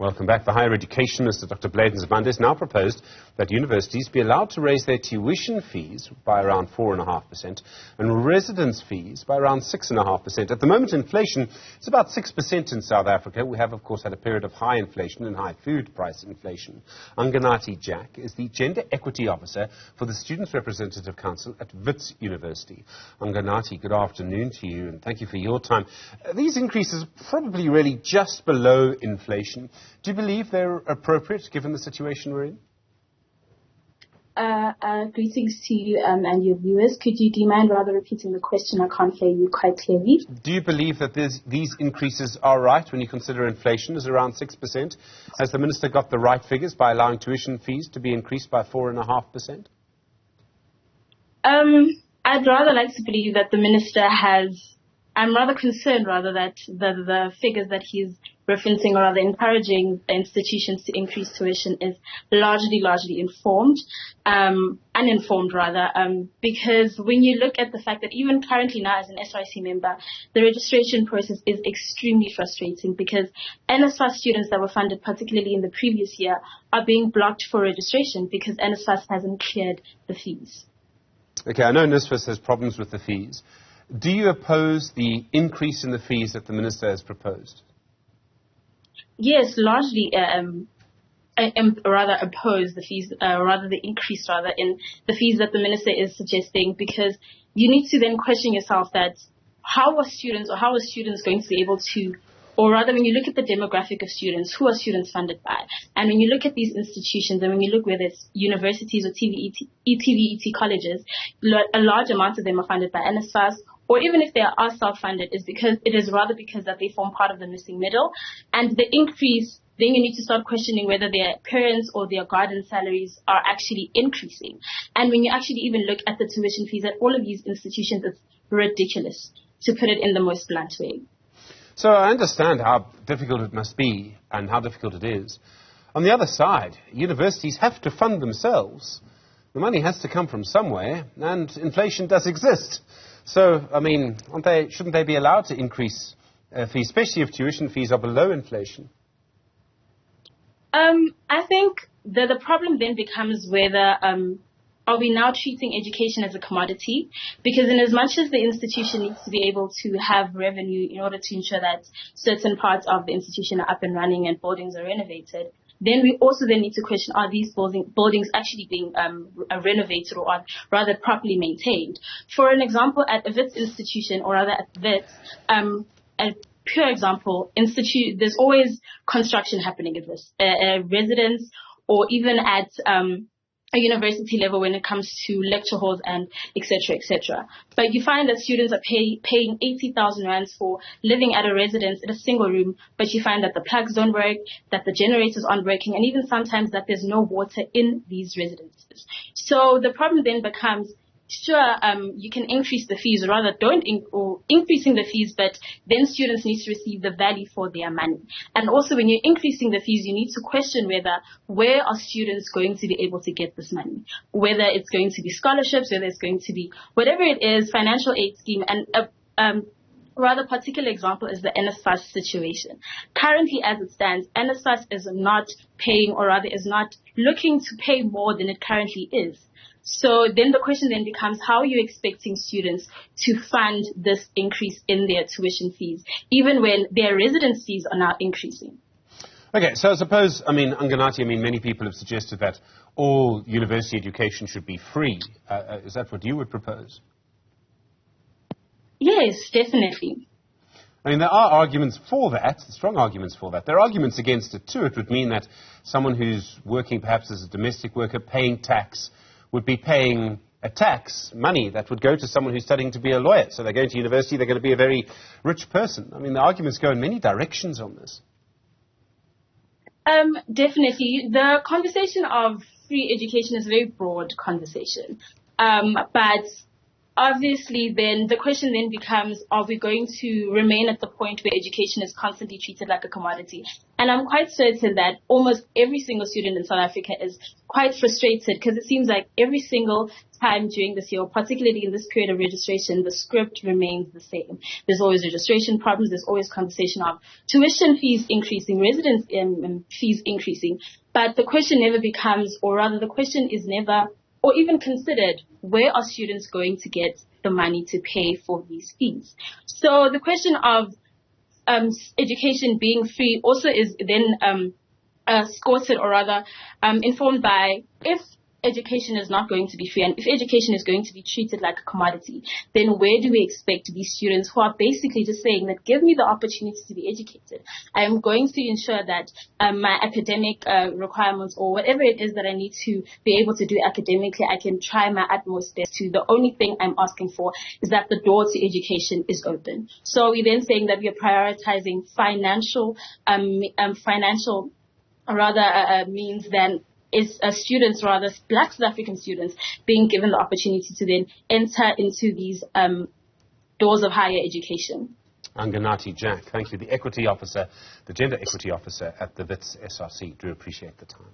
Welcome back. The Higher Education Minister, Dr. Nzimande, has now proposed that universities be allowed to raise their tuition fees by around 4.5% and residence fees by around 6.5%. At the moment, inflation is about 6% in South Africa. We have, of course, had a period of high inflation and high food price inflation. Anganathi Jack is the Gender Equity Officer for the Students' Representative Council at Wits University. Anganathi, good afternoon to you, and thank you for your time. These increases are probably really just below inflation. Do you believe they're appropriate given the situation we're in? Greetings to you and your viewers. Do you mind rather repeating the question? I can't hear you quite clearly. Do you believe that these increases are right when you consider inflation is around 6%? Has the Minister got the right figures by allowing tuition fees to be increased by 4.5%? I'd rather like to believe that the Minister has... I'm rather concerned that the figures that he's referencing or rather encouraging institutions to increase tuition is largely uninformed because when you look at the fact that even currently now as an SYC member, the registration process is extremely frustrating because NSFAS students that were funded, particularly in the previous year, are being blocked for registration because NSFAS hasn't cleared the fees. Okay, I know NSFAS has problems with the fees. Do you oppose the increase in the fees that the Minister has proposed? Yes, largely I rather oppose the fees, the increase in the fees that the Minister is suggesting, because you need to then question yourself that how are students going to be able to, or rather when you look at the demographic of students, who are students funded by? And when you look at these institutions and when you look whether it's universities or TVET colleges, a large amount of them are funded by NSFAS, or even if they are self-funded, it is rather because that they form part of the missing middle. And the increase, then you need to start questioning whether their parents or their guardian salaries are actually increasing. And when you actually even look at the tuition fees at all of these institutions, it's ridiculous, to put it in the most blunt way. So I understand how difficult it must be and how difficult it is. On the other side, universities have to fund themselves. The money has to come from somewhere, and inflation does exist. So, I mean, shouldn't they be allowed to increase fees, especially if tuition fees are below inflation? I think that the problem then becomes whether are we now treating education as a commodity? Because in as much as the institution needs to be able to have revenue in order to ensure that certain parts of the institution are up and running and buildings are renovated, then we also then need to question, are these buildings actually being renovated or are rather properly maintained? For an example, at a Wits institution, or rather at Wits, a pure example, there's always construction happening at Wits, residence, or even at a university level when it comes to lecture halls and etc. But you find that students are paying 80,000 rands for living at a residence in a single room, but you find that the plugs don't work, that the generators aren't working, and even sometimes that there's no water in these residences. So the problem then becomes, sure, you can increase the fees, or rather increasing the fees, but then students need to receive the value for their money. And also when you're increasing the fees, you need to question where are students going to be able to get this money? Whether it's going to be scholarships, whether it's going to be whatever it is, financial aid scheme, and rather particular example is the NSFAS situation. Currently, as it stands, NSFAS is not paying, or rather is not looking to pay more than it currently is. So then the question then becomes, how are you expecting students to fund this increase in their tuition fees, even when their residence fees are now increasing? Okay, so I suppose, Anganathi, many people have suggested that all university education should be free. Is that what you would propose? Yes, definitely. There are arguments for that, strong arguments for that. There are arguments against it too. It would mean that someone who's working perhaps as a domestic worker, paying tax, would be paying a tax, money that would go to someone who's studying to be a lawyer. So they're going to university, they're going to be a very rich person. The arguments go in many directions on this. Definitely. The conversation of free education is a very broad conversation. But obviously then the question then becomes, are we going to remain at the point where education is constantly treated like a commodity? And I'm quite certain that almost every single student in South Africa is quite frustrated, because it seems like every single time during this year, particularly in this period of registration, the script remains the same. There's always registration problems. There's always conversation of tuition fees increasing, residence fees increasing. But the question never becomes, or rather the question is never or even considered, where are students going to get the money to pay for these fees? So the question of education being free also is then scored, or rather informed by, if education is not going to be free, and if education is going to be treated like a commodity, then where do we expect these students who are basically just saying that, give me the opportunity to be educated, I am going to ensure that my academic requirements, or whatever it is that I need to be able to do academically, I can try my utmost best to. The only thing I'm asking for is that the door to education is open. So we're then saying that we are prioritizing financial means than is students, rather Black South African students, being given the opportunity to then enter into these doors of higher education. Anganathi Jack, thank you. The Equity Officer, the Gender Equity Officer at the Wits SRC. Do appreciate the time.